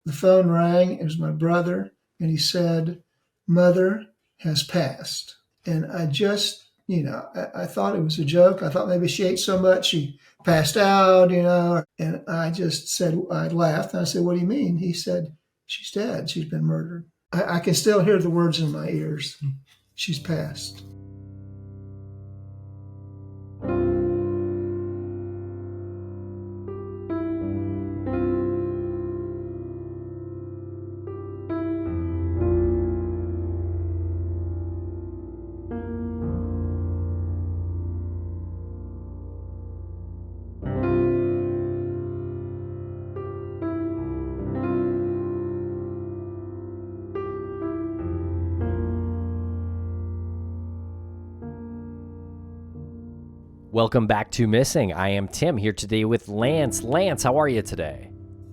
The phone rang. It was my brother, and he said, "Mother has passed." And I just, I thought it was a joke. I thought maybe she ate so much she passed out, And I just said, I laughed, and I said, "What do you mean?" He said, "She's dead. She's been murdered." I can still hear the words in my ears. She's passed. Welcome back to Missing. I am Tim, here today with Lance. Lance, how are you today?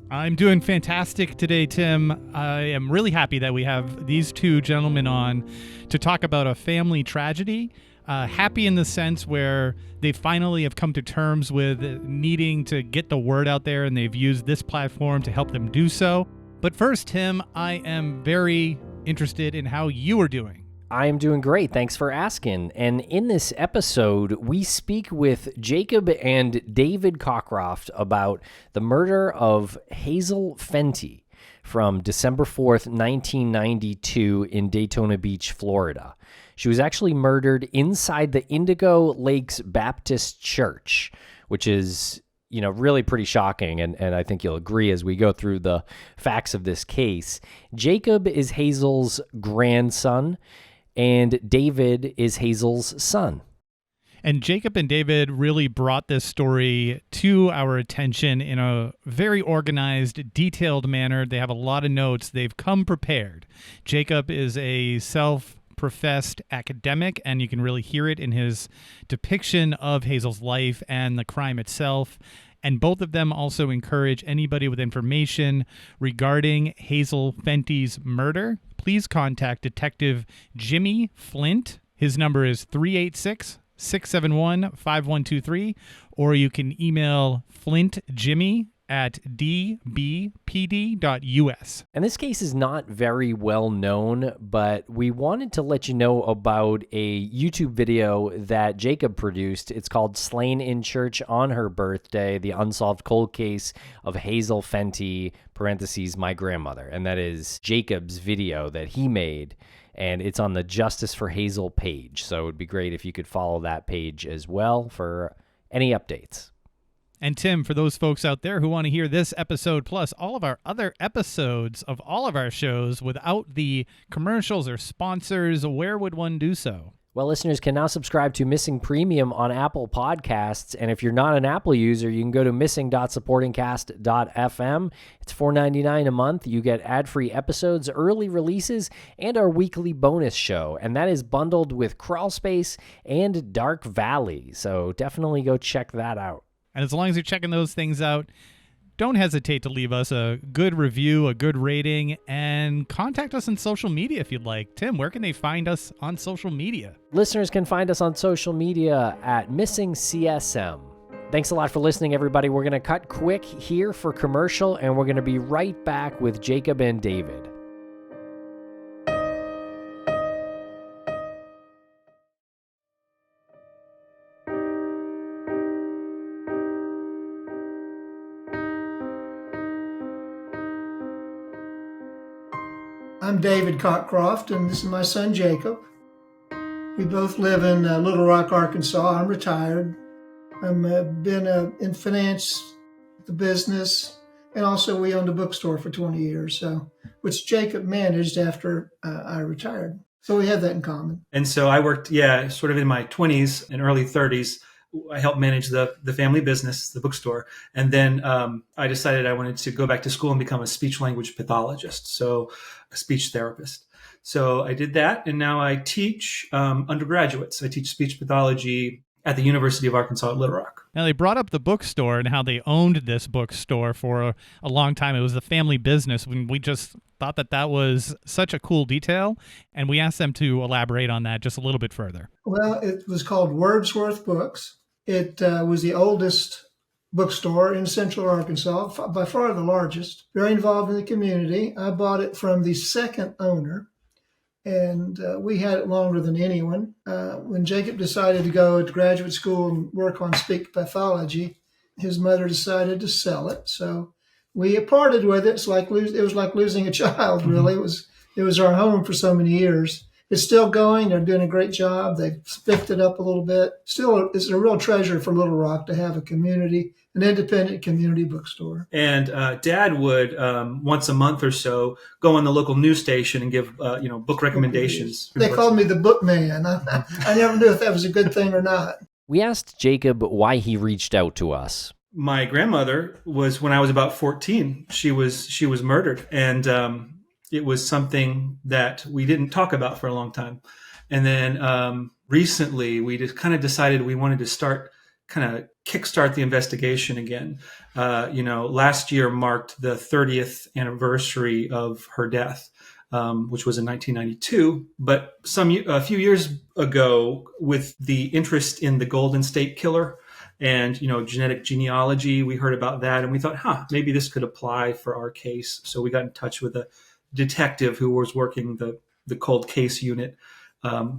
I'm doing fantastic today, Tim. I am really happy that we have these two gentlemen on to talk about a family tragedy. Happy in the sense where they finally have come to terms with needing to get the word out there, and they've used this platform to help them do so. But first, Tim, I am very interested in how you are doing. I am doing great. Thanks for asking. And in this episode, we speak with Jacob and David Cockcroft about the murder of Hazelle Fenty from December 4th, 1992 in Daytona Beach, Florida. She was actually murdered inside the Indigo Lakes Baptist Church, which is, really pretty shocking. And I think you'll agree as we go through the facts of this case. Jacob is Hazelle's grandson, and David is Hazelle's son. And Jacob and David really brought this story to our attention in a very organized, detailed manner. They have a lot of notes. They've come prepared. Jacob is a self-professed academic, and you can really hear it in his depiction of Hazelle's life and the crime itself. And both of them also encourage anybody with information regarding Hazelle Fenty's murder. Please contact Detective Jimmy Flint. His number is 386-671-5123, or you can email flintjimmy@dbpd.us. And this case is not very well known, but we wanted to let you know about a YouTube video that Jacob produced. It's called Slain in Church on Her Birthday, the unsolved cold case of Hazelle Fenty, parentheses, my grandmother. And that is Jacob's video that he made, and it's on the Justice for Hazelle page. So it would be great if you could follow that page as well for any updates. And Tim, for those folks out there who want to hear this episode plus all of our other episodes of all of our shows without the commercials or sponsors, where would one do so? Well, listeners can now subscribe to Missing Premium on Apple Podcasts. And if you're not an Apple user, you can go to missing.supportingcast.fm. It's $4.99 a month. You get ad-free episodes, early releases, and our weekly bonus show. And that is bundled with Crawlspace and Dark Valley. So definitely go check that out. And as long as you're checking those things out, don't hesitate to leave us a good review, a good rating, and contact us on social media if you'd like. Tim, where can they find us on social media? Listeners can find us on social media at Missing CSM. Thanks a lot for listening, everybody. We're going to cut quick here for commercial, and we're going to be right back with Jacob and David. I'm David Cockcroft, and this is my son, Jacob. We both live in Little Rock, Arkansas. I'm retired. I've been in finance, the business, and also we owned a bookstore for 20 years, which Jacob managed after I retired. So we have that in common. And so I worked, sort of in my 20s and early 30s. I helped manage the family business, the bookstore. And then I decided I wanted to go back to school and become a speech language pathologist, so a speech therapist. So I did that, and now I teach undergraduates. I teach speech pathology at the University of Arkansas at Little Rock. Now, they brought up the bookstore and how they owned this bookstore for a long time. It was the family business. When we just thought that was such a cool detail, and we asked them to elaborate on that just a little bit further. Well, it was called Wordsworth Books. It was the oldest bookstore in Central Arkansas, by far the largest, very involved in the community. I bought it from the second owner, and we had it longer than anyone. When Jacob decided to go to graduate school and work on speech pathology, his mother decided to sell it. So we parted with it. It was like losing a child, really. It was our home for so many years. It's still going. They're doing a great job. They've spiffed it up a little bit. Still, it's a real treasure for Little Rock to have an independent community bookstore. And Dad would once a month or so go on the local news station and give book recommendations. They called me the book man. I never knew if that was a good thing or not. We asked Jacob why he reached out to us. My grandmother was, when I was about 14, she was murdered, and it was something that we didn't talk about for a long time. And then recently, we just kind of decided we wanted to kickstart the investigation again. Last year marked the 30th anniversary of her death, which was in 1992. But a few years ago, with the interest in the Golden State Killer and genetic genealogy, we heard about that, and we thought, maybe this could apply for our case. So we got in touch with a detective who was working the cold case unit,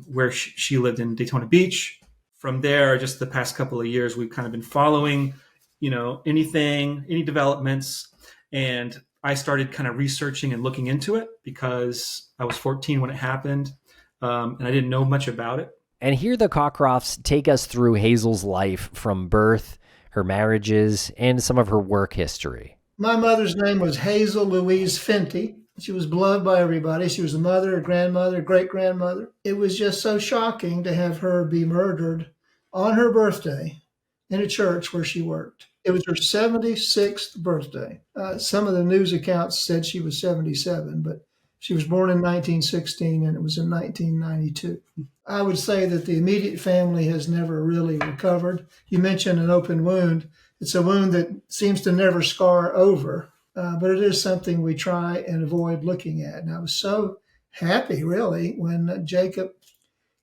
where she lived in Daytona Beach. From there, just the past couple of years, we've kind of been following, any developments. And I started kind of researching and looking into it because I was 14 when it happened, and I didn't know much about it. And here the Cockcrofts take us through Hazel's life from birth, her marriages, and some of her work history. My mother's name was Hazelle Louise Fenty. She was beloved by everybody. She was a mother, a grandmother, a great-grandmother. It was just so shocking to have her be murdered on her birthday in a church where she worked. It was her 76th birthday. Some of the news accounts said she was 77, but she was born in 1916, and it was in 1992. I would say that the immediate family has never really recovered. You mentioned an open wound. It's a wound that seems to never scar over. But it is something we try and avoid looking at. And I was so happy, really, when Jacob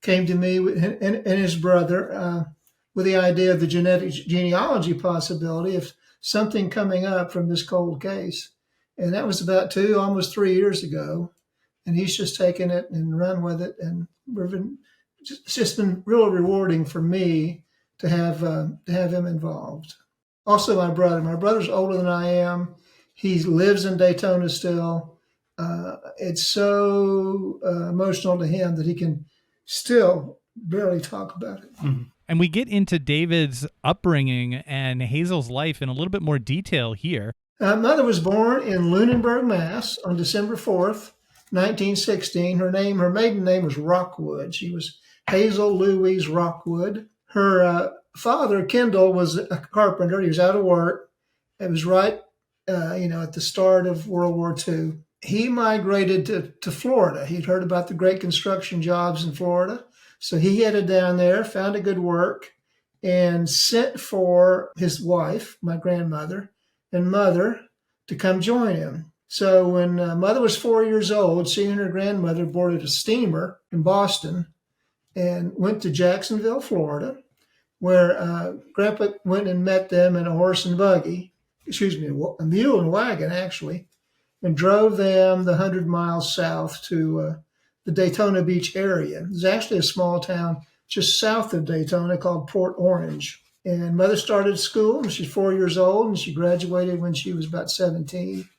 came to me and his brother with the idea of the genetic genealogy possibility of something coming up from this cold case. And that was about almost 3 years ago. And he's just taken it and run with it. And it's just been really rewarding for me to have him involved. Also, my brother's older than I am. He lives in Daytona still. It's so emotional to him that he can still barely talk about it. Mm-hmm. And we get into David's upbringing and Hazel's life in a little bit more detail here. Mother was born in Lunenburg, Mass. On December 4th, 1916. Her maiden name was Rockwood. She was Hazelle Louise Rockwood. Her father, Kendall, was a carpenter. He was out of work. It was right at the start of World War II. He migrated to Florida. He'd heard about the great construction jobs in Florida. So he headed down there, found a good work, and sent for his wife, my grandmother, and mother to come join him. So when mother was 4 years old, she and her grandmother boarded a steamer in Boston and went to Jacksonville, Florida, where Grandpa went and met them in a mule and wagon, actually, and drove them the 100 miles south to the Daytona Beach area. There's actually a small town just south of Daytona called Port Orange. And mother started school when she was 4 years old, and she graduated when she was about 17.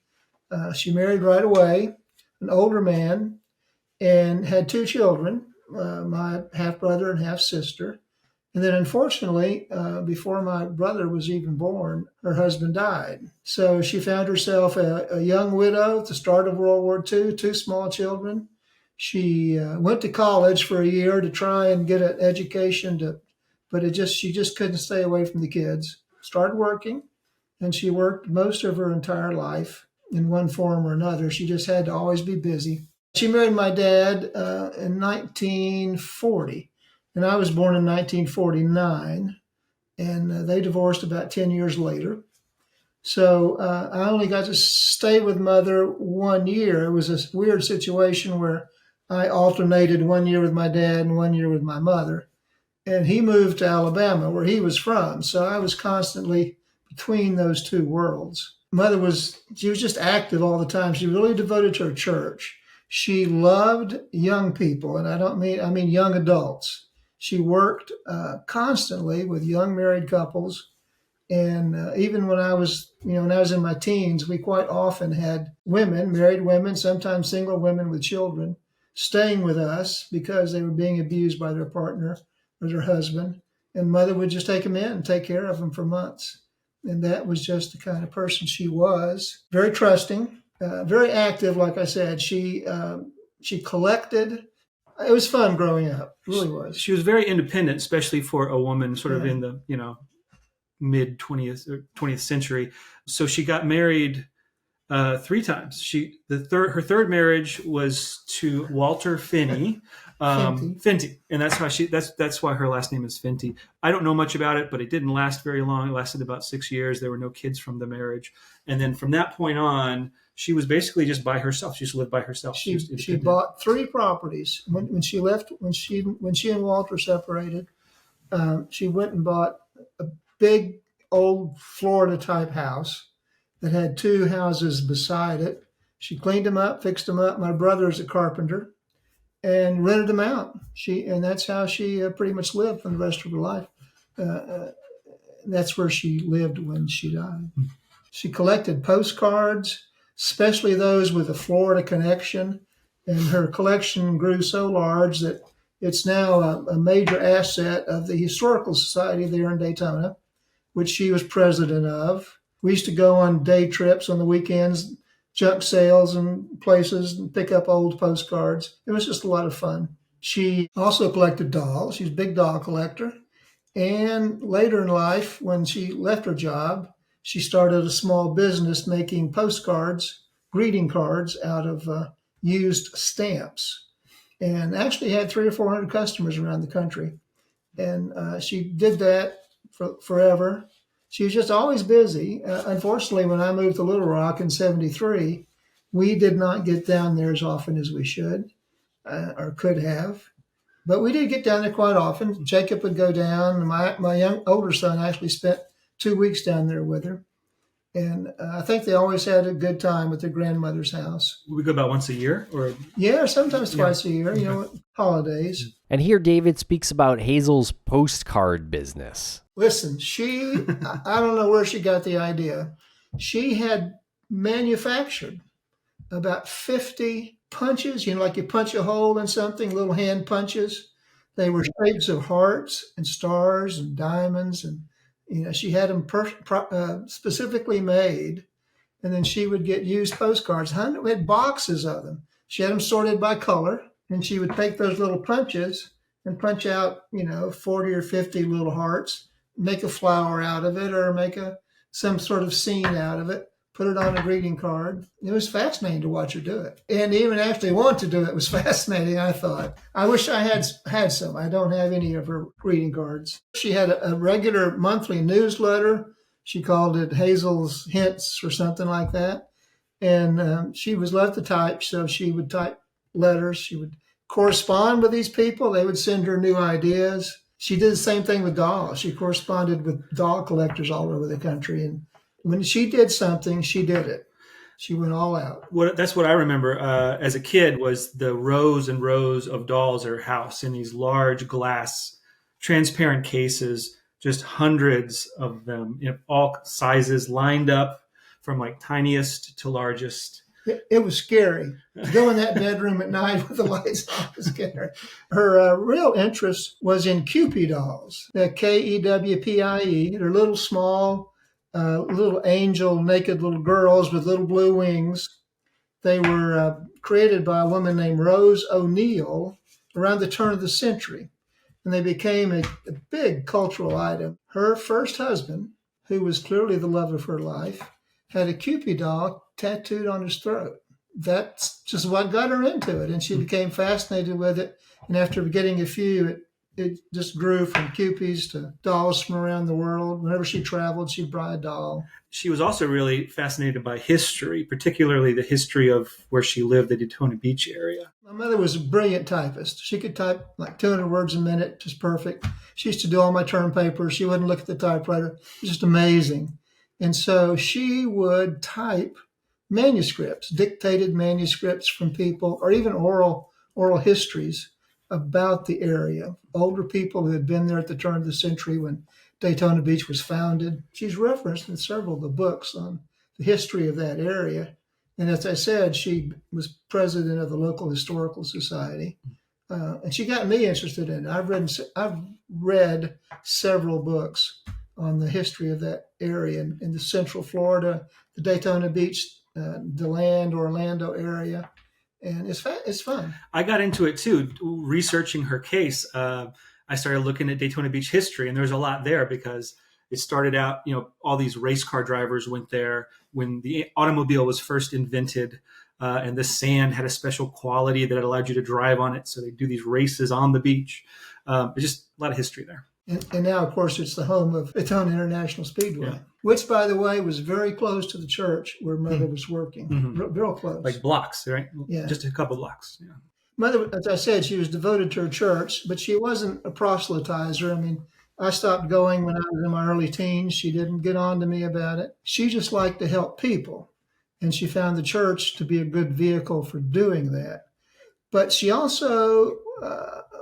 She married right away, an older man, and had 2 children, my half-brother and half-sister. And then, unfortunately, before my brother was even born, her husband died. So she found herself a young widow at the start of World War II, 2 small children. She went to college for a year to try and get an education, but she just couldn't stay away from the kids. Started working, and she worked most of her entire life in one form or another. She just had to always be busy. She married my dad in 1940. And I was born in 1949, and they divorced about 10 years later. So I only got to stay with mother 1 year. It was a weird situation where I alternated 1 year with my dad and 1 year with my mother. And he moved to Alabama, where he was from. So I was constantly between those two worlds. She was just active all the time. She was really devoted to her church. She loved young people, and I mean young adults. She worked constantly with young married couples. And even when I was in my teens, we quite often had married women, sometimes single women with children, staying with us because they were being abused by their partner or their husband. And Mother would just take them in and take care of them for months. And that was just the kind of person she was. Very trusting, very active. Like I said, she collected. It was fun growing up. It really was. She was very independent, especially for a woman sort of in the, mid 20th century. So she got married 3 times. Her third marriage was to Walter Fenty. Fenty, and that's why her last name is Fenty. I don't know much about it, but it didn't last very long. It lasted about 6 years. There were no kids from the marriage, and then from that point on, she was basically just by herself. She just lived by herself. She bought 3 properties when she left. When she and Walter separated, she went and bought a big old Florida type house that had 2 houses beside it. She cleaned them up, fixed them up. My brother's a carpenter, and rented them out. And that's how she pretty much lived for the rest of her life. That's where she lived when she died. She collected postcards, especially those with a Florida connection. And her collection grew so large that it's now a major asset of the Historical Society there in Daytona, which she was president of. We used to go on day trips on the weekends, junk sales and places, and pick up old postcards. It was just a lot of fun. She also collected dolls. She's a big doll collector. And later in life, when she left her job, she started a small business making postcards, greeting cards out of used stamps, and actually had 300 or 400 customers around the country. And she did that forever. She was just always busy. Unfortunately, when I moved to Little Rock in 73, we did not get down there as often as we should or could have. But we did get down there quite often. Jacob would go down. My older son actually spent 2 weeks down there with her. And I think they always had a good time at their grandmother's house. Would we go about once a year? Yeah, sometimes twice a year, holidays. And here David speaks about Hazelle's postcard business. Listen, I don't know where she got the idea. She had manufactured about 50 punches, like you punch a hole in something, little hand punches. They were shapes of hearts and stars and diamonds. And, she had them specifically made. And then she would get used postcards. We had boxes of them. She had them sorted by color. And she would take those little punches and punch out, 40 or 50 little hearts, make a flower out of it or make some sort of scene out of it, put it on a greeting card. It was fascinating to watch her do it. And even actually want to do it was fascinating, I thought. I wish I had some. I don't have any of her greeting cards. She had a regular monthly newsletter. She called it Hazel's Hints or something like that. And she loved to type, so she would type letters. She would correspond with these people. They would send her new ideas. She did the same thing with dolls. She corresponded with doll collectors all over the country. And when she did something, she did it. She went all out. That's what I remember as a kid was the rows and rows of dolls at her house in these large glass transparent cases, just hundreds of them in all sizes lined up from like tiniest to largest. It was scary. To go in that bedroom at night with the lights off was scary. Her real interest was in Kewpie dolls, the Kewpie. They're little small, little angel, naked little girls with little blue wings. They were created by a woman named Rose O'Neill around the turn of the century, and they became a big cultural item. Her first husband, who was clearly the love of her life, had a Kewpie doll tattooed on his throat. That's just what got her into it, and she became fascinated with it. And after getting a few, it just grew from Kewpies to dolls from around the world. Whenever she traveled, she'd buy a doll. She was also really fascinated by history, particularly the history of where she lived, the Daytona Beach area. My mother was a brilliant typist. She could type like 200 words a minute, just perfect. She used to do all my term papers. She wouldn't look at the typewriter. It was just amazing. And so she would type manuscripts, dictated manuscripts from people, or even oral histories about the area. Older people who had been there at the turn of the century when Daytona Beach was founded. She's referenced in several of the books on the history of that area. And as I said, she was president of the local historical society. And she got me interested in it. I've read several books on the history of that area in the Central Florida, the Daytona Beach, DeLand, Orlando area. And it's fun. I got into it too, researching her case. I started looking at Daytona Beach history, and there's a lot there because it started out, all these race car drivers went there when the automobile was first invented, and the sand had a special quality that allowed you to drive on it. So they do these races on the beach. There's just a lot of history there. And now, of course, it's the home of Daytona International Speedway, which, by the way, was very close to the church where Mother was working. Real close. Like blocks, right? Yeah. Just a couple blocks. Yeah. Mother, as I said, she was devoted to her church, but she wasn't a proselytizer. I mean, I stopped going when I was in my early teens. She didn't get on to me about it. She just liked to help people, and she found the church to be a good vehicle for doing that. But she also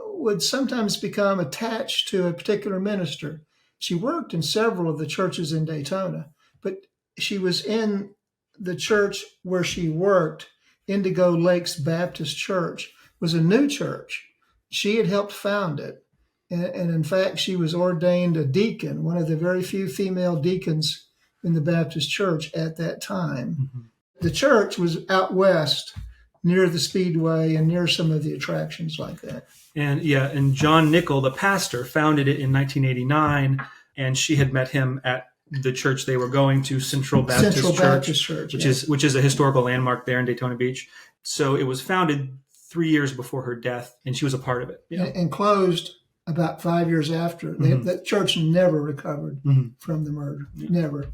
would sometimes become attached to a particular minister. She worked in several of the churches in Daytona, but she was in the church where she worked, Indigo Lakes Baptist Church, was a new church. She had helped found it. And in fact, she was ordained a deacon, one of the very few female deacons in the Baptist church at that time. The church was out west near the Speedway and near some of the attractions like that. And John Nickel, the pastor, founded it in 1989, and she had met him at the church they were going to, Central Baptist Church, which is a historical landmark there in Daytona Beach. So it was founded 3 years before her death, and she was a part of it. Yeah. And closed about 5 years after. That church never recovered from the murder. Never.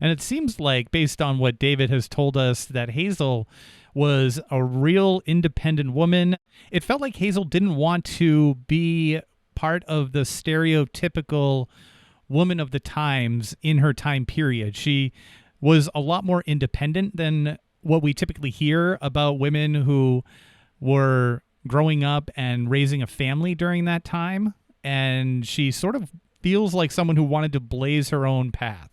And it seems like, based on what David has told us, that Hazelle was a real independent woman. It felt like Hazelle didn't want to be part of the stereotypical woman of the times in her time period. She was a lot more independent than what we typically hear about women who were growing up and raising a family during that time. And she sort of feels like someone who wanted to blaze her own path.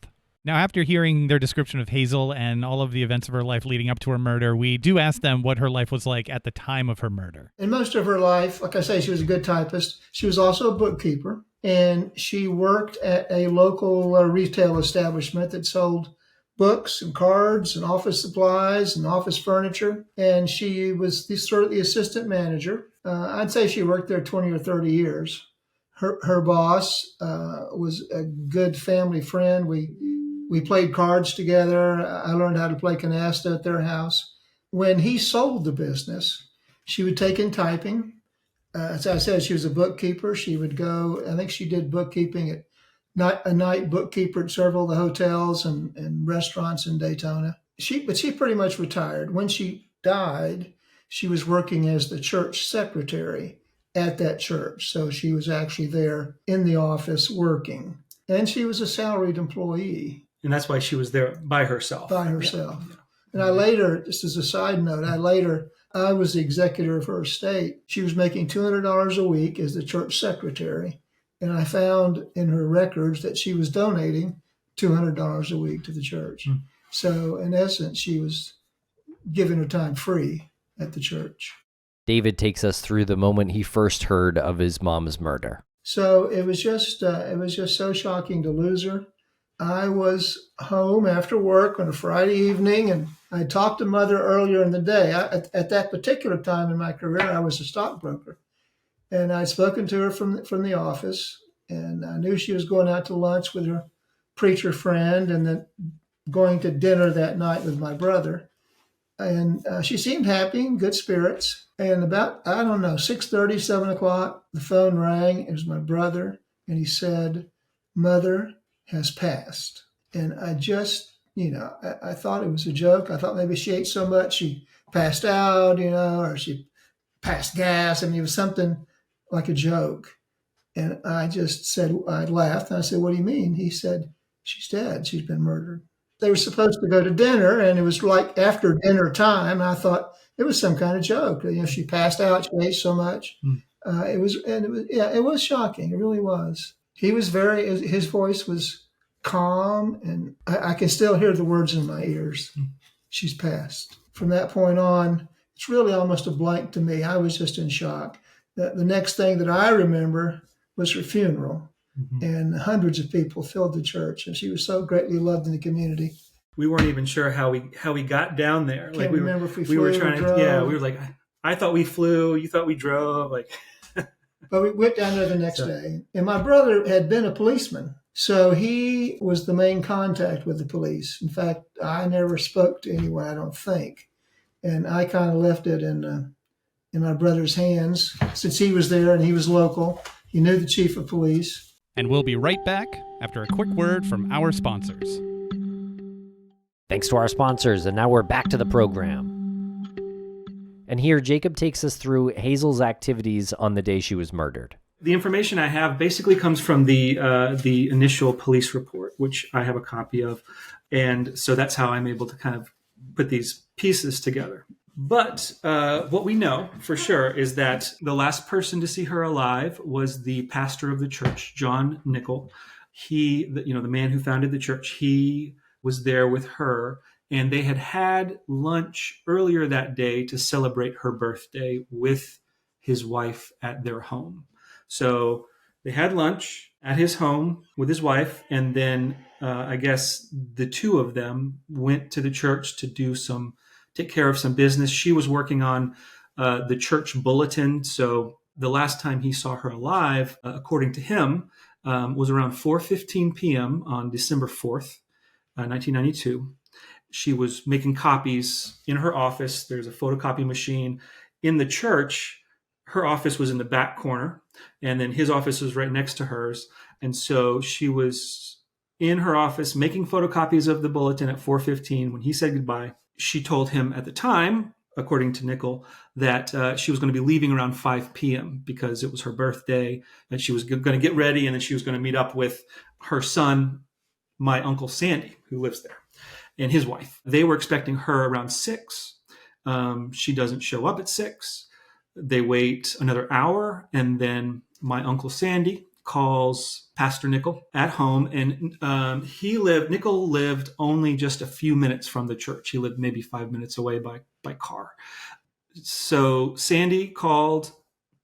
Now, after hearing their description of Hazelle and all of the events of her life leading up to her murder, we do ask them what her life was like at the time of her murder. In most of her life, like I say, she was a good typist. She was also a bookkeeper, and she worked at a local retail establishment that sold books and cards and office supplies and office furniture. And she was the assistant manager. I'd say she worked there 20 or 30 years. Her boss was a good family friend. We played cards together. I learned how to play canasta at their house. When he sold the business, she would take in typing. As I said, she was a bookkeeper. She would go, I think she did bookkeeping at a night bookkeeper at several of the hotels and restaurants in Daytona. But she pretty much retired. When she died, she was working as the church secretary at that church. So she was actually there in the office working. And she was a salaried employee. And that's why she was there by herself. Yeah. And I later, just as a side note, I was the executor of her estate. She was making $200 a week as the church secretary. And I found in her records that she was donating $200 a week to the church. So in essence, she was giving her time free at the church. David takes us through the moment he first heard of his mom's murder. So it was just so shocking to lose her. I was home after work on a Friday evening, and I talked to Mother earlier in the day. At that particular time in my career, I was a stockbroker, and I'd spoken to her from the office, and I knew she was going out to lunch with her preacher friend, and then going to dinner that night with my brother. And she seemed happy, in good spirits. And about, 6:30, 7 o'clock, the phone rang. It was my brother, and he said, "Mother has passed." And I just, I thought it was a joke. I thought maybe she ate so much she passed out, or she passed gas. I mean, it was something like a joke. And I just said, I laughed, and I said, "What do you mean?" He said, she's dead. She's been murdered. They were supposed to go to dinner, and it was like after dinner time. I thought it was some kind of joke. She passed out. She ate so much. It was shocking. It really was. He was his voice was calm, and I can still hear the words in my ears. She's passed. From that point on, it's really almost a blank to me. I was just in shock. The next thing that I remember was her funeral, and hundreds of people filled the church, and she was so greatly loved in the community. We weren't even sure how we got down there. Can't remember if we flew were or trying drove. to. Yeah, we were like, I thought we flew. You thought we drove. Like, but we went down there the next day, and my brother had been a policeman, so he was the main contact with the police. In fact, I never spoke to anyone, I don't think, and I kind of left it in my brother's hands since he was there and he was local. He knew the chief of police. And we'll be right back after a quick word from our sponsors. Thanks to our sponsors, and now we're back to the program. And here, Jacob takes us through Hazel's activities on the day she was murdered. The information I have basically comes from the initial police report, which I have a copy of. And so that's how I'm able to kind of put these pieces together. But what we know for sure is that the last person to see her alive was the pastor of the church, John Nickel. The man who founded the church, he was there with her, and they had lunch earlier that day to celebrate her birthday with his wife at their home. So they had lunch at his home with his wife, and then I guess the two of them went to the church to take care of some business. She was working on the church bulletin. So the last time he saw her alive, according to him, was around 4:15 p.m. on December 4th, 1992. She was making copies in her office. There's a photocopy machine in the church. Her office was in the back corner, and then his office was right next to hers. And so she was in her office making photocopies of the bulletin at 4:15 when he said goodbye. She told him at the time, according to Nickel, that she was going to be leaving around 5 p.m. because it was her birthday, and she was going to get ready, and then she was going to meet up with her son, my Uncle Sandy, who lives there, and his wife. They were expecting her around 6. She doesn't show up at 6. They wait another hour, and then my Uncle Sandy calls Pastor Nickel at home, and Nickel lived only just a few minutes from the church. He lived maybe 5 minutes away by car. So Sandy called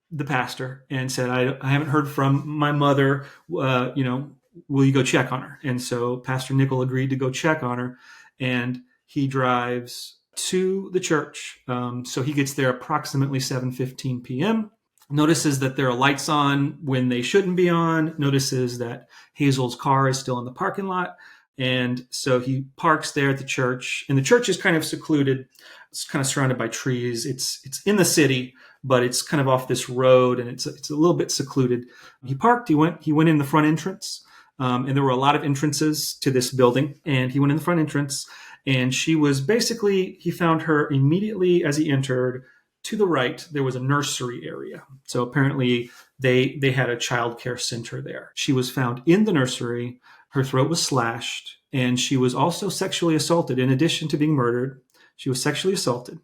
the pastor and said, I haven't heard from my mother, will you go check on her? And so Pastor Nickel agreed to go check on her, and he drives to the church. So he gets there approximately 7:15 p.m., notices that there are lights on when they shouldn't be on, notices that Hazel's car is still in the parking lot. And so he parks there at the church, and the church is kind of secluded. It's kind of surrounded by trees. It's in the city, but it's kind of off this road, and it's a little bit secluded. He parked, he went in the front entrance, and there were a lot of entrances to this building, and he went in the front entrance, and he found her immediately as he entered. To the right, there was a nursery area. So apparently they had a child care center there. She was found in the nursery. Her throat was slashed, and she was also sexually assaulted. In addition to being murdered, she was sexually assaulted.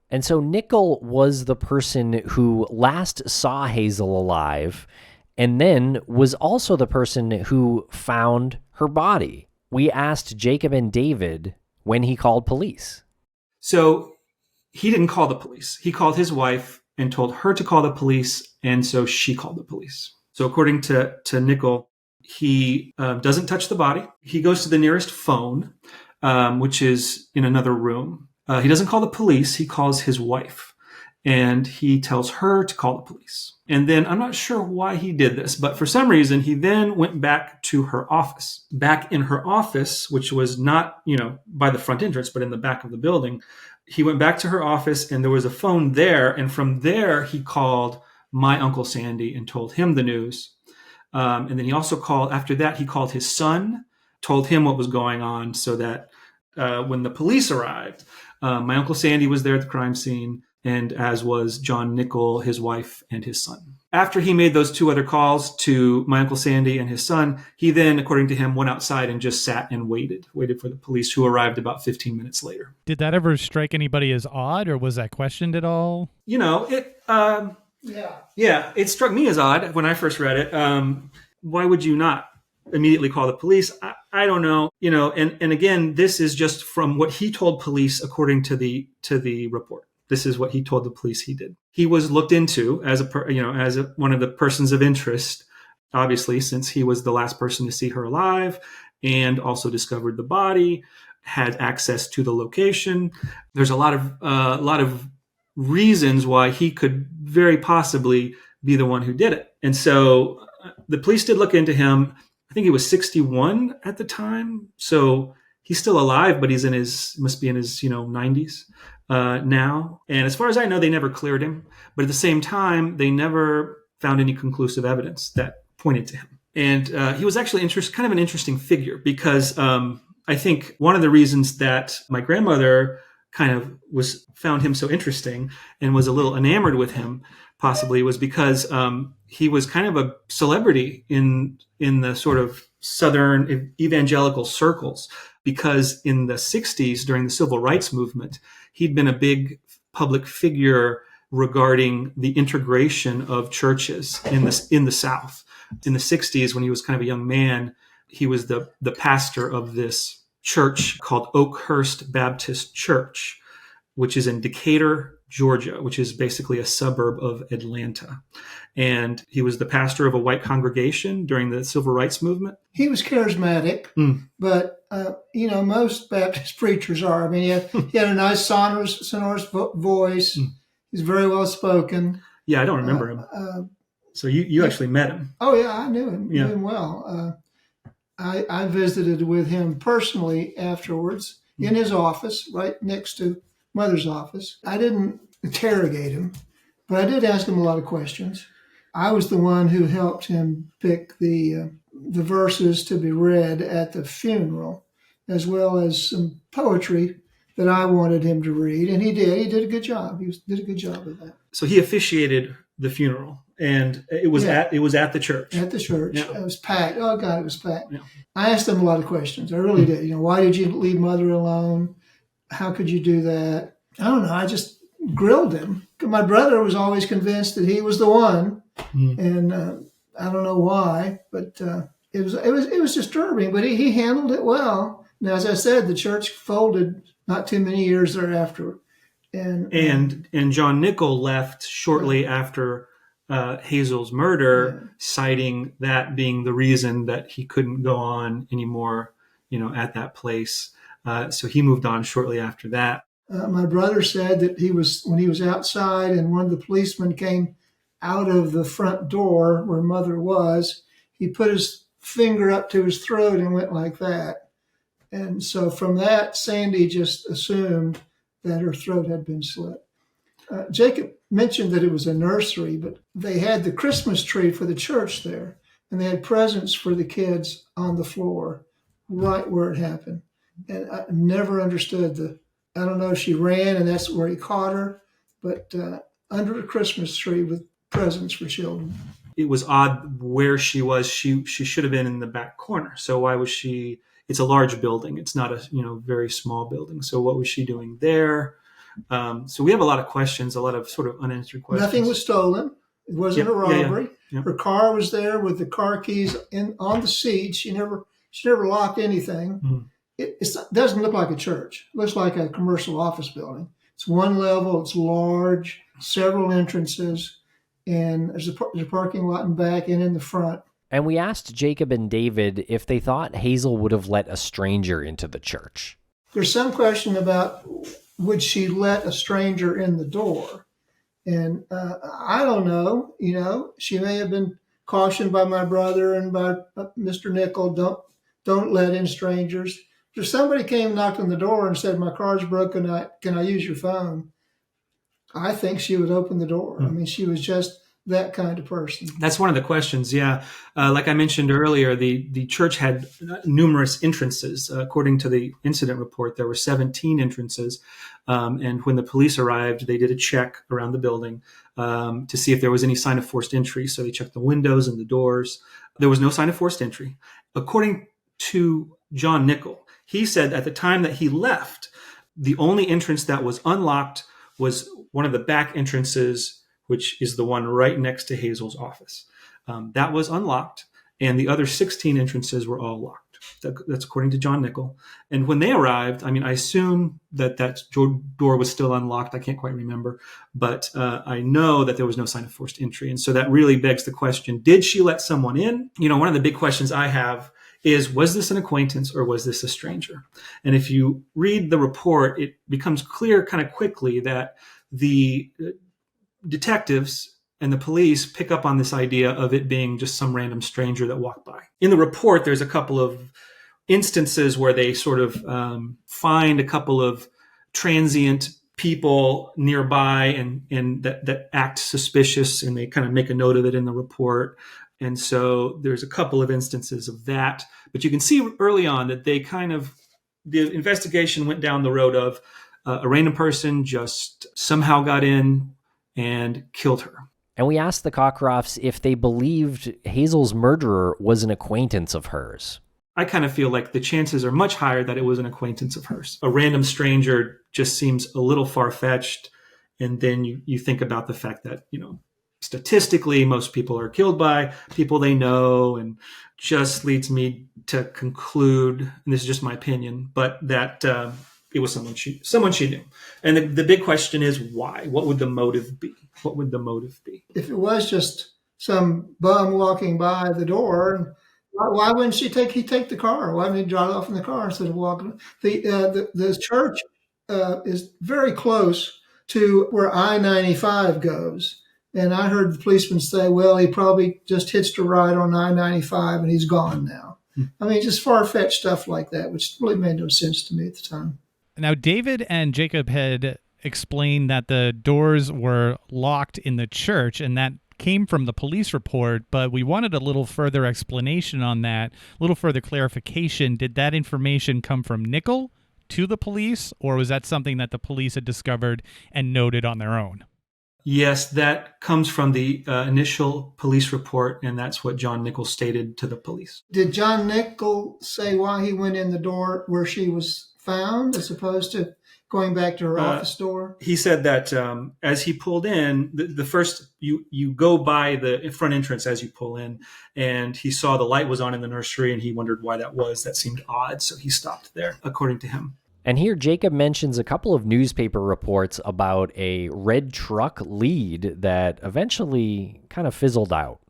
And so Nickel was the person who last saw Hazel alive, and then was also the person who found her body. We asked Jacob and David when he called police. So he didn't call the police. He called his wife and told her to call the police, and so she called the police. So according to Nickel, he doesn't touch the body. He goes to the nearest phone, which is in another room. He doesn't call the police. He calls his wife, and he tells her to call the police. And then I'm not sure why he did this, but for some reason, he then went back to her office. Back in her office, which was not, by the front entrance, but in the back of the building, he went back to her office, and there was a phone there. And from there, he called my Uncle Sandy and told him the news. And then he also after that, he called his son, told him what was going on, so that when the police arrived, my Uncle Sandy was there at the crime scene, and as was John Nickel, his wife, and his son. After he made those 2 other calls to my Uncle Sandy and his son, he then, according to him, went outside and just sat and waited for the police, who arrived about 15 minutes later. Did that ever strike anybody as odd, or was that questioned at all? It struck me as odd when I first read it. Why would you not immediately call the police? I don't know. And again, this is just from what he told police according to the report. This is what he told the police he did. He was looked into as one of the persons of interest, obviously, since he was the last person to see her alive and also discovered the body, had access to the location. There's a lot of reasons why he could very possibly be the one who did it. And so the police did look into him. I think he was 61 at the time. So he's still alive, but must be in his 90s now. And as far as I know, they never cleared him. But at the same time, they never found any conclusive evidence that pointed to him. And he was actually kind of an interesting figure because I think one of the reasons that my grandmother kind of found him so interesting and was a little enamored with him possibly was because he was kind of a celebrity in the sort of Southern evangelical circles, because in the 60s, during the civil rights movement, he'd been a big public figure regarding the integration of churches in the South. In the 60s, when he was kind of a young man, he was the pastor of this church called Oakhurst Baptist Church, which is in Decatur, Georgia, which is basically a suburb of Atlanta. And he was the pastor of a white congregation during the civil rights movement. He was charismatic, but most Baptist preachers are. I mean, he had a nice sonorous voice. He's very well spoken. Yeah, I don't remember him. So you actually met him? Oh yeah, I knew him. Knew him well. I visited with him personally afterwards in his office, right next to Mother's office. I didn't interrogate him, but I did ask him a lot of questions. I was the one who helped him pick the verses to be read at the funeral, as well as some poetry that I wanted him to read, and he did. He did a good job. Did a good job of that. So he officiated the funeral, and it was at the church. At the church, It was packed. Oh God, it was packed. Yeah. I asked him a lot of questions. I really did. Why did you leave Mother alone? How could you do that? I don't know. I just grilled him. My brother was always convinced that he was the one, and I don't know why, but it was disturbing. But he handled it well. Now, as I said, the church folded not too many years thereafter, and John Nickel left shortly after Hazel's murder, citing that being the reason that he couldn't go on anymore, at that place. So he moved on shortly after that. My brother said that when he was outside and one of the policemen came out of the front door where Mother was, he put his finger up to his throat and went like that. And so from that, Sandy just assumed that her throat had been slit. Jacob mentioned that it was a nursery, but they had the Christmas tree for the church there, and they had presents for the kids on the floor right where it happened. And I never understood I don't know if she ran and that's where he caught her, but under a Christmas tree with presents for children. It was odd where she was. She should have been in the back corner. So why was she? It's a large building. It's not a very small building. So what was she doing there? So we have a lot of questions, a lot of sort of unanswered questions. Nothing was stolen. It wasn't a robbery. Yeah. Her car was there with the car keys on the seat. She never locked anything. Mm-hmm. It doesn't look like a church. It looks like a commercial office building. It's one level. It's large, several entrances, and there's a parking lot in back and in the front. And we asked Jacob and David if they thought Hazel would have let a stranger into the church. There's some question about would she let a stranger in the door? And I don't know. She may have been cautioned by my brother and by Mr. Nickel, don't let in strangers. If somebody came, knocked on the door and said, my car's broken, can I use your phone? I think she would open the door. I mean, she was just that kind of person? That's one of the questions. Yeah. Like I mentioned earlier, the church had numerous entrances. According to the incident report, there were 17 entrances. And when the police arrived, they did a check around the building to see if there was any sign of forced entry. So they checked the windows and the doors. There was no sign of forced entry. According to John Nickel, he said at the time that he left, the only entrance that was unlocked was one of the back entrances, which is the one right next to Hazel's office. That was unlocked, and the other 16 entrances were all locked. That's according to John Nickel. And when they arrived, I mean, I assume that door was still unlocked. I can't quite remember, but I know that there was no sign of forced entry. And so that really begs the question, did she let someone in? You know, one of the big questions I have is, was this an acquaintance or was this a stranger? And if you read the report, it becomes clear kind of quickly that the detectives and the police pick up on this idea of it being just some random stranger that walked by. In the report, there's a couple of instances where they sort of find a couple of transient people nearby and that act suspicious, and they kind of make a note of it in the report. And so there's a couple of instances of that. But you can see early on that the investigation went down the road of a random person just somehow got in and killed her. And we asked the Cockcrofts if they believed Hazel's murderer was an acquaintance of hers. I kind of feel like the chances are much higher that it was an acquaintance of hers. A random stranger just seems a little far-fetched. And then you think about the fact that, you know, statistically, most people are killed by people they know, and just leads me to conclude, and this is just my opinion, but that it was someone she knew. And the big question is why? What would the motive be? What would the motive be? If it was just some bum walking by the door, why wouldn't he take the car? Why wouldn't he drive off in the car instead of walking? The church is very close to where I-95 goes. And I heard the policeman say, well, he probably just hitched a ride on I-95 and he's gone now. I mean, just far-fetched stuff like that, which really made no sense to me at the time. Now, David and Jacob had explained that the doors were locked in the church, and that came from the police report, but we wanted a little further explanation on that, a little further clarification. Did that information come from Nickel to the police, or was that something that the police had discovered and noted on their own? Yes, that comes from the initial police report, and that's what John Nickel stated to the police. Did John Nickel say why he went in the door where she was found as opposed to going back to her office door? He said that as he pulled in, the first, you go by the front entrance as you pull in, and he saw the light was on in the nursery, and he wondered why that was. That seemed odd, so he stopped there, according to him. And here Jacob mentions a couple of newspaper reports about a red truck lead that eventually kind of fizzled out.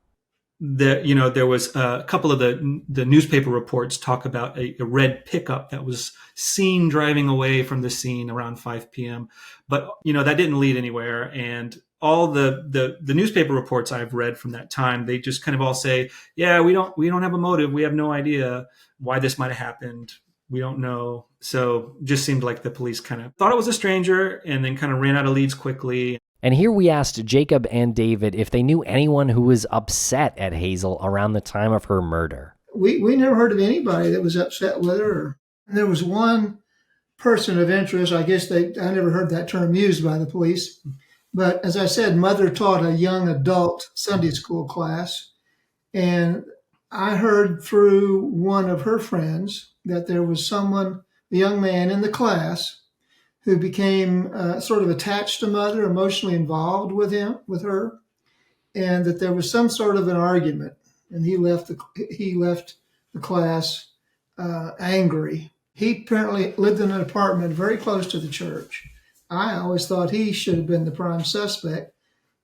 There was a couple of the newspaper reports talk about a red pickup that was seen driving away from the scene around 5 p.m. But, that didn't lead anywhere. And all the newspaper reports I've read from that time, they just kind of all say, yeah, we don't have a motive. We have no idea why this might have happened. We don't know. So just seemed like the police kind of thought it was a stranger and then kind of ran out of leads quickly. And here we asked Jacob and David if they knew anyone who was upset at Hazel around the time of her murder. We never heard of anybody that was upset with her. There was one person of interest. I guess I never heard that term used by the police. But as I said, Mother taught a young adult Sunday school class. And I heard through one of her friends that there was a young man in the class who became sort of attached to Mother, emotionally involved with her, and that there was some sort of an argument, and he left the class angry. He apparently lived in an apartment very close to the church. I always thought he should have been the prime suspect,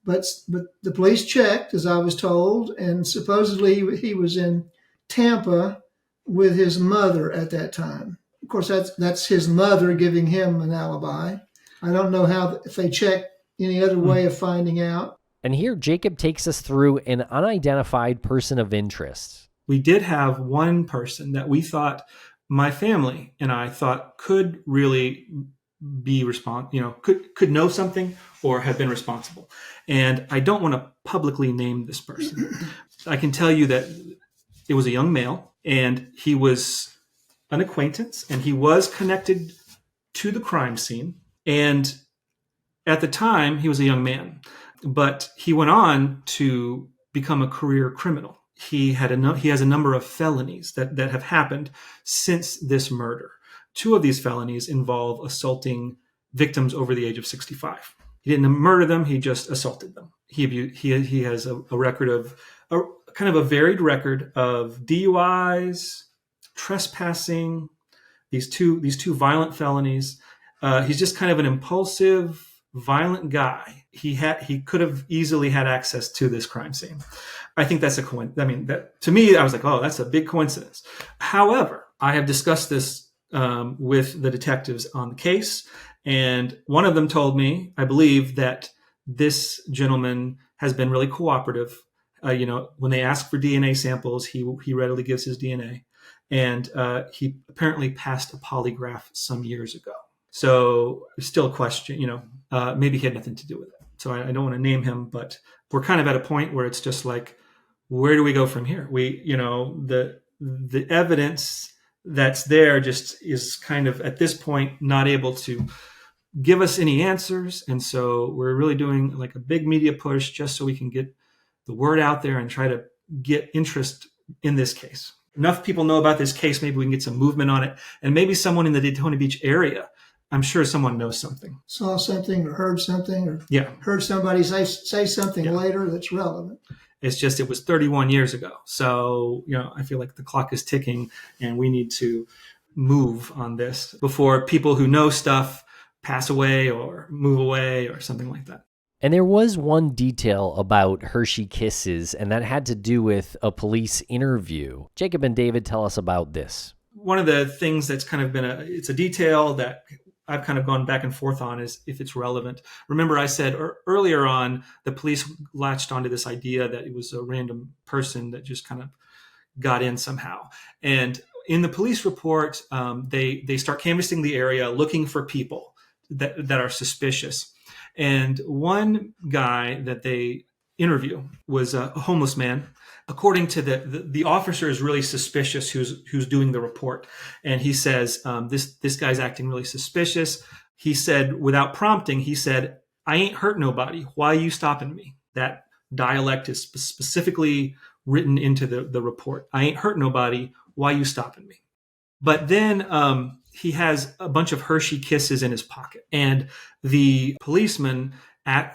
but the police checked, as I was told, and supposedly he was in Tampa with his mother at that time. Of course, that's his mother giving him an alibi. I don't know if they checked any other way of finding out. And here Jacob takes us through an unidentified person of interest. We did have one person that we thought, my family and I thought, could really be could know something or have been responsible. And I don't want to publicly name this person. I can tell you that it was a young male, and he was an acquaintance, and he was connected to the crime scene. And at the time, he was a young man, but he went on to become a career criminal. He has a number of felonies that have happened since this murder. 2 of these felonies involve assaulting victims over the age of 65. He didn't murder them; he just assaulted them. He has a record of kind of a varied record of DUIs, trespassing, these two violent felonies. He's just kind of an impulsive, violent guy. He could have easily had access to this crime scene. I think that's a coincidence. I mean, that to me, I was like, oh, that's a big coincidence. However, I have discussed this with the detectives on the case, and one of them told me, I believe, that this gentleman has been really cooperative. When they ask for DNA samples, he readily gives his DNA, and he apparently passed a polygraph some years ago. So there's still a question, maybe he had nothing to do with it. So I don't want to name him, but we're kind of at a point where it's just like, where do we go from here? The evidence that's there just is kind of at this point not able to give us any answers. And so we're really doing like a big media push just so we can get the word out there and try to get interest in this case. Enough people know about this case, maybe we can get some movement on it. And maybe someone in the Daytona Beach area, I'm sure someone knows something. Saw something or heard something or Yeah. heard somebody say something later that's relevant. It's just, it was 31 years ago. So, I feel like the clock is ticking and we need to move on this before people who know stuff pass away or move away or something like that. And there was one detail about Hershey Kisses, and that had to do with a police interview. Jacob and David tell us about this. One of the things that's kind of been it's a detail that I've kind of gone back and forth on is if it's relevant. Remember, I said earlier on, the police latched onto this idea that it was a random person that just kind of got in somehow. And in the police report, they start canvassing the area, looking for people that are suspicious. And one guy that they interview was a homeless man. According to the officer is really suspicious who's doing the report. And he says, this guy's acting really suspicious. He said, without prompting, he said, "I ain't hurt nobody. Why you stopping me?" That dialect is specifically written into the report. "I ain't hurt nobody. Why you stopping me?" But then he has a bunch of Hershey Kisses in his pocket. And the policeman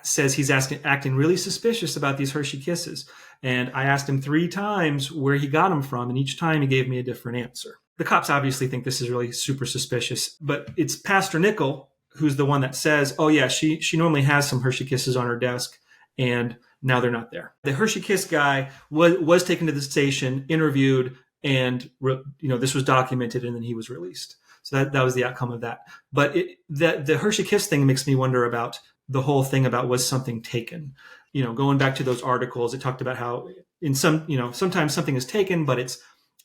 says he's acting really suspicious about these Hershey Kisses. And I asked him 3 times where he got them from, and each time he gave me a different answer. The cops obviously think this is really super suspicious, but it's Pastor Nickel who's the one that says, "Oh yeah, she normally has some Hershey Kisses on her desk, and now they're not there." The Hershey Kiss guy was taken to the station, interviewed, and this was documented, and then he was released. So that was the outcome of that. But the Hershey Kiss thing makes me wonder about the whole thing about, was something taken? Going back to those articles, it talked about how in sometimes something is taken, but it's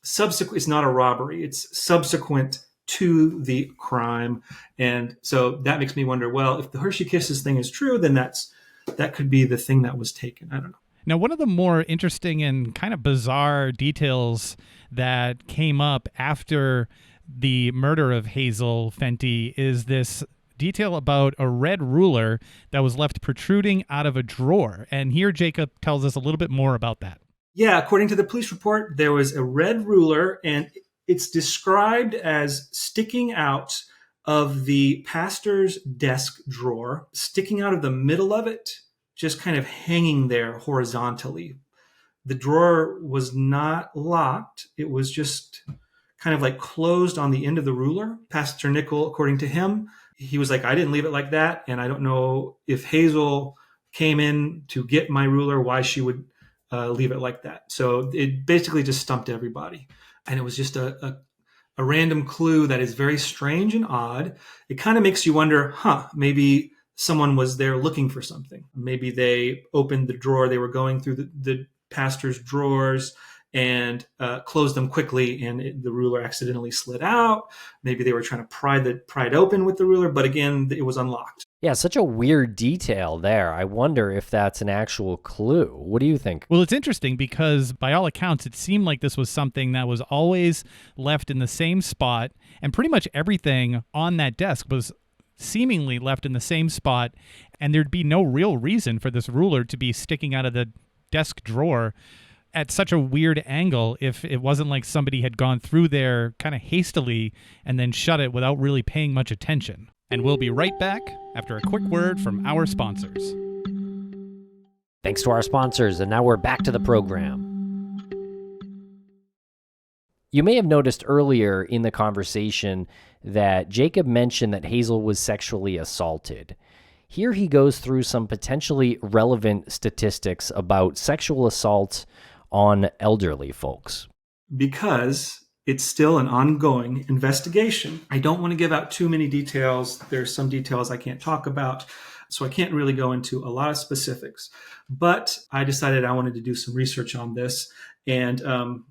subsequent. It's not a robbery. It's subsequent to the crime. And so that makes me wonder, well, if the Hershey Kisses thing is true, then that could be the thing that was taken. I don't know. Now, one of the more interesting and kind of bizarre details that came up after the murder of Hazelle Fenty is this detail about a red ruler that was left protruding out of a drawer. And here Jacob tells us a little bit more about that. Yeah, according to the police report, there was a red ruler, and it's described as sticking out of the pastor's desk drawer, sticking out of the middle of it, just kind of hanging there horizontally. The drawer was not locked. It was just kind of like closed on the end of the ruler. Pastor Nickel, according to him, he was like, "I didn't leave it like that. And I don't know if Hazelle came in to get my ruler, why she would leave it like that." So it basically just stumped everybody. And it was just a random clue that is very strange and odd. It kind of makes you wonder, maybe someone was there looking for something. Maybe they opened the drawer. They were going through the pastor's drawers and closed them quickly, and the ruler accidentally slid out. Maybe they were trying to pry it open with the ruler, but again, it was unlocked. Yeah, such a weird detail there. I wonder if that's an actual clue. What do you think? Well, it's interesting because by all accounts, it seemed like this was something that was always left in the same spot, and pretty much everything on that desk was seemingly left in the same spot, and there'd be no real reason for this ruler to be sticking out of the desk drawer at such a weird angle if it wasn't like somebody had gone through there kind of hastily and then shut it without really paying much attention. And we'll be right back after a quick word from our sponsors. Thanks to our sponsors, and now we're back to the program. You may have noticed earlier in the conversation that Jacob mentioned that Hazelle was sexually assaulted. Here he goes through some potentially relevant statistics about sexual assault on elderly folks. Because it's still an ongoing investigation, I don't want to give out too many details. There's some details I can't talk about, so I can't really go into a lot of specifics. But I decided I wanted to do some research on this, and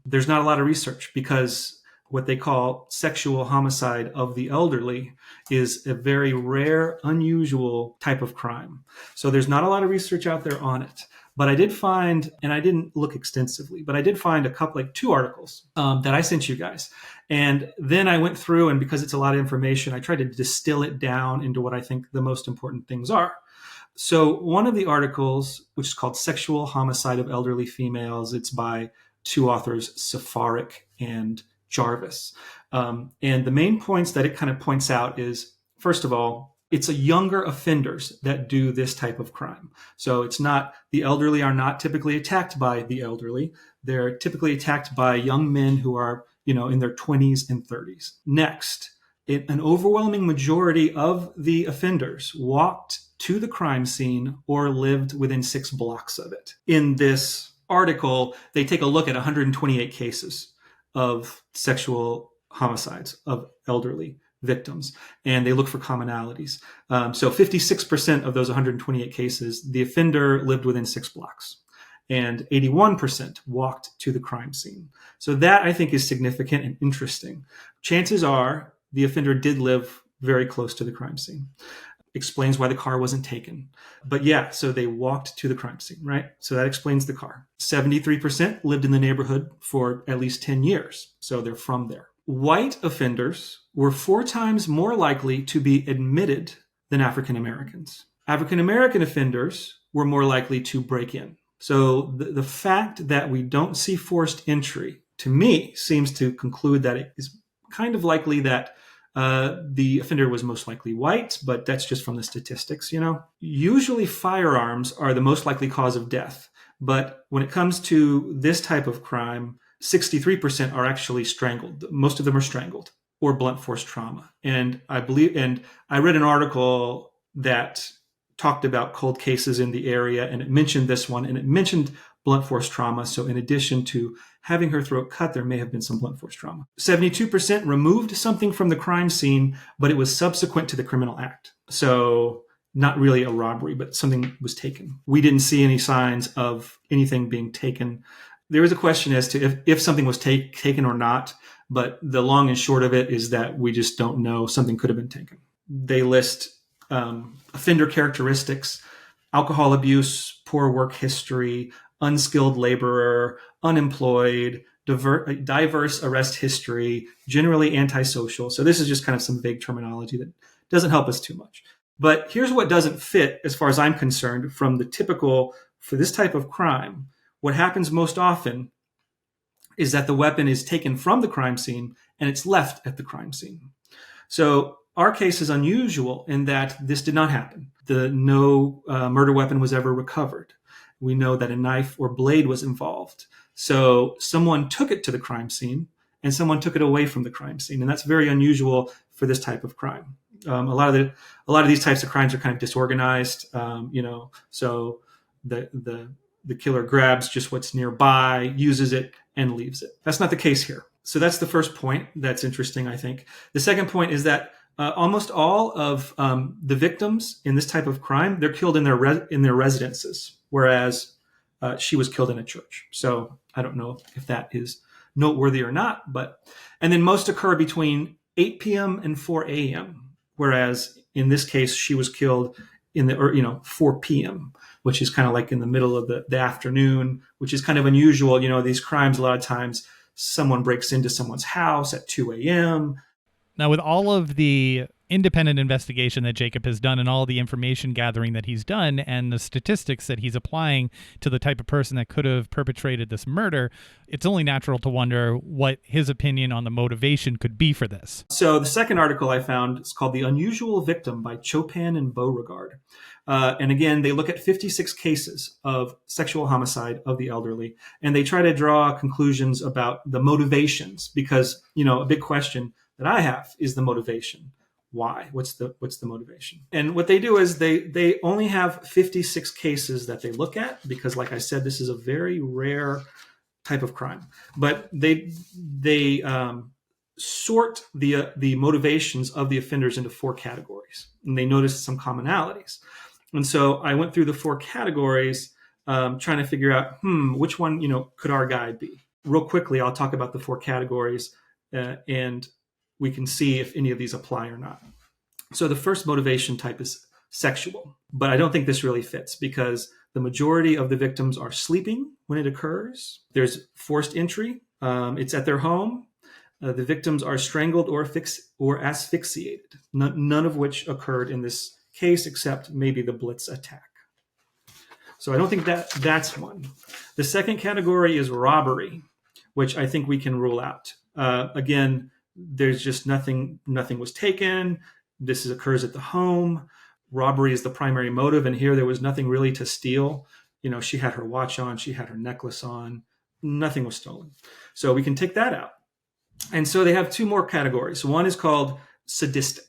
there's not a lot of research because what they call sexual homicide of the elderly is a very rare, unusual type of crime. So there's not a lot of research out there on it. But I did find, and I didn't look extensively, but I did find a couple, like 2 articles that I sent you guys. And then I went through, and because it's a lot of information, I tried to distill it down into what I think the most important things are. So one of the articles, which is called Sexual Homicide of Elderly Females, it's by 2 authors, Safarik and Jarvis. And the main points that it kind of points out is, first of all, it's a younger offenders that do this type of crime. So it's not, the elderly are not typically attacked by the elderly. They're typically attacked by young men who are, in their 20s and 30s. Next, an overwhelming majority of the offenders walked to the crime scene or lived within 6 blocks of it. In this article, they take a look at 128 cases of sexual homicides of elderly victims, and they look for commonalities. So 56% of those 128 cases, the offender lived within 6 blocks, and 81% walked to the crime scene. So that, I think, is significant and interesting. Chances are the offender did live very close to the crime scene. Explains why the car wasn't taken. But yeah, so they walked to the crime scene, right? So that explains the car. 73% lived in the neighborhood for at least 10 years. So they're from there. White offenders were 4 times more likely to be admitted than African Americans. African American offenders were more likely to break in. So the fact that we don't see forced entry, to me, seems to conclude that it is kind of likely that the offender was most likely white, but that's just from the statistics, Usually firearms are the most likely cause of death. But when it comes to this type of crime, 63% are actually strangled. Most of them are strangled or blunt force trauma. And I read an article that talked about cold cases in the area, and it mentioned this one, and it mentioned blunt force trauma. So in addition to having her throat cut, there may have been some blunt force trauma. 72% removed something from the crime scene, but it was subsequent to the criminal act. So not really a robbery, but something was taken. We didn't see any signs of anything being taken. There is a question as to if something was taken or not, but the long and short of it is that we just don't know. Something could have been taken. They list offender characteristics: alcohol abuse, poor work history, unskilled laborer, unemployed, diverse arrest history, generally antisocial. So this is just kind of some vague terminology that doesn't help us too much. But here's what doesn't fit, as far as I'm concerned, from the typical, for this type of crime. What happens most often is that the weapon is taken from the crime scene and it's left at the crime scene. So our case is unusual in that this did not happen. No murder weapon was ever recovered. We know that a knife or blade was involved. So someone took it to the crime scene and someone took it away from the crime scene. And that's very unusual for this type of crime. A lot of these types of crimes are kind of disorganized, so the killer grabs just what's nearby, uses it, and leaves it. That's not the case here. So that's the first point that's interesting, I think. The second point is that almost all of the victims in this type of crime, they're killed in their residences, whereas she was killed in a church. So I don't know if that is noteworthy or not, and then most occur between 8 p.m. and 4 a.m., whereas in this case, she was killed in 4 p.m., which is kind of like in the middle of the afternoon, which is kind of unusual. These crimes, a lot of times someone breaks into someone's house at 2 a.m. Now, with all of the independent investigation that Jacob has done and all the information gathering that he's done and the statistics that he's applying to the type of person that could have perpetrated this murder, it's only natural to wonder what his opinion on the motivation could be for this. So the second article I found is called The Unusual Victim by Chopin and Beauregard. And again, they look at 56 cases of sexual homicide of the elderly, and they try to draw conclusions about the motivations, because, a big question that I have is the motivation. Why? What's the motivation? And what they do is they only have 56 cases that they look at, because, like I said, this is a very rare type of crime. But they sort the motivations of the offenders into 4 categories, and they noticed some commonalities. And so I went through the 4 categories, trying to figure out, which one could our guy be? Real quickly, I'll talk about the 4 categories, and we can see if any of these apply or not. So the first motivation type is sexual, but I don't think this really fits, because the majority of the victims are sleeping when it occurs. There's forced entry. It's at their home. The victims are strangled or asphyxiated, none of which occurred in this case except maybe the Blitz attack. So I don't think that's one. The second category is robbery, which I think we can rule out. Again, there's just nothing was taken. This occurs at the home. Robbery is the primary motive, and here there was nothing really to steal. She had her watch on, she had her necklace on, nothing was stolen. So we can take that out. And so they have 2 more categories. One is called sadistic.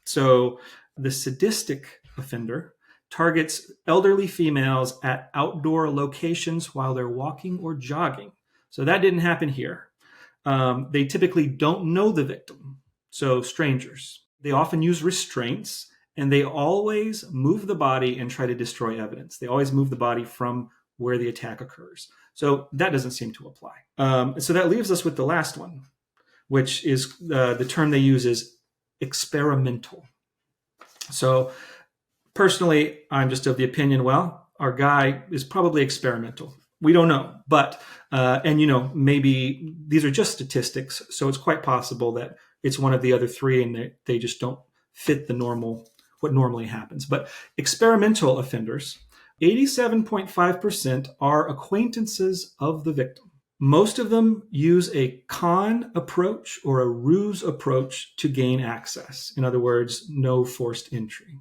So the sadistic offender targets elderly females at outdoor locations while they're walking or jogging. So that didn't happen here. They typically don't know the victim, so strangers. They often use restraints, and they always move the body and try to destroy evidence. They always move the body from where the attack occurs. So that doesn't seem to apply. So that leaves us with the last one, which is the term they use is experimental. So personally, I'm just of the opinion, our guy is probably experimental. We don't know, but, maybe these are just statistics. So it's quite possible that it's one of the other 3 and they just don't fit what normally happens. But experimental offenders, 87.5% are acquaintances of the victim. Most of them use a con approach or a ruse approach to gain access. In other words, no forced entry.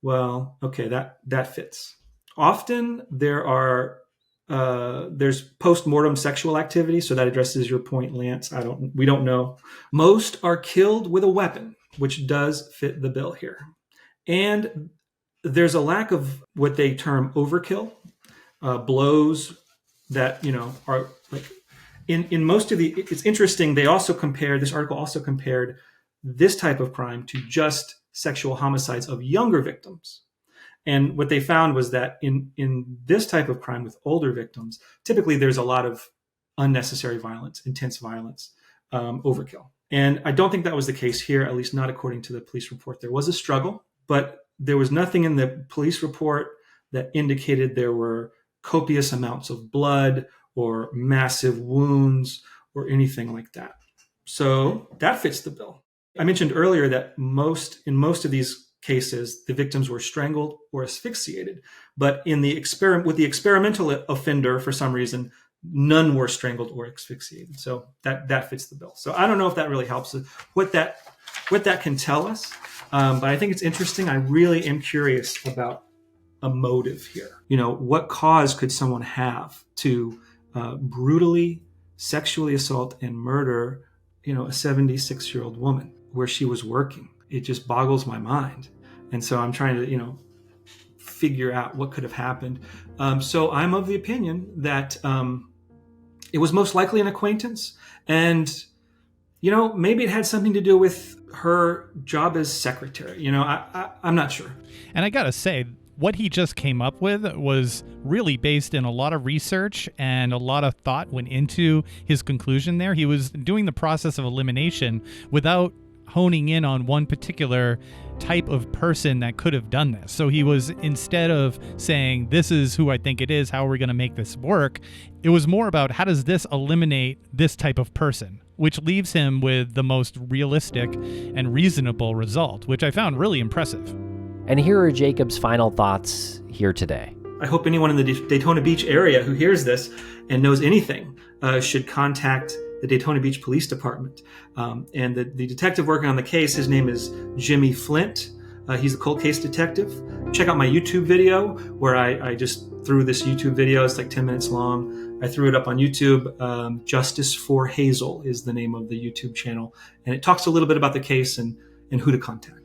Well, okay, that fits. Often there's post-mortem sexual activity, so that addresses your point, Lance. We don't know. Most are killed with a weapon, which does fit the bill here. And there's a lack of what they term overkill, blows that, are like in most of it's interesting. This article also compared this type of crime to just sexual homicides of younger victims. And what they found was that in this type of crime with older victims, typically there's a lot of unnecessary violence, intense violence, overkill. And I don't think that was the case here, at least not according to the police report. There was a struggle, but there was nothing in the police report that indicated there were copious amounts of blood or massive wounds or anything like that. So that fits the bill. I mentioned earlier that in most of these cases, the victims were strangled or asphyxiated. But with the experimental offender, for some reason, none were strangled or asphyxiated. So that fits the bill. So I don't know if that really helps what that can tell us. But I think it's interesting. I really am curious about a motive here. What cause could someone have to brutally sexually assault and murder, a 76-year-old woman where she was working? It just boggles my mind. And so I'm trying to, figure out what could have happened. So I'm of the opinion that it was most likely an acquaintance. And, maybe it had something to do with her job as secretary. I'm not sure. And I got to say, what he just came up with was really based in a lot of research, and a lot of thought went into his conclusion there. He was doing the process of elimination without honing in on one particular type of person that could have done this. So he was, instead of saying, this is who I think it is, how are we going to make this work? It was more about, how does this eliminate this type of person? Which leaves him with the most realistic and reasonable result, which I found really impressive. And here are Jacob's final thoughts here today. I hope anyone in the Daytona Beach area who hears this and knows anything should contact the Daytona Beach Police Department. And the detective working on the case, his name is Jimmy Flint. He's the cold case detective. Check out my YouTube video where I just threw this YouTube video. It's like 10 minutes long. I threw it up on YouTube. Justice for Hazelle is the name of the YouTube channel. And it talks a little bit about the case and who to contact.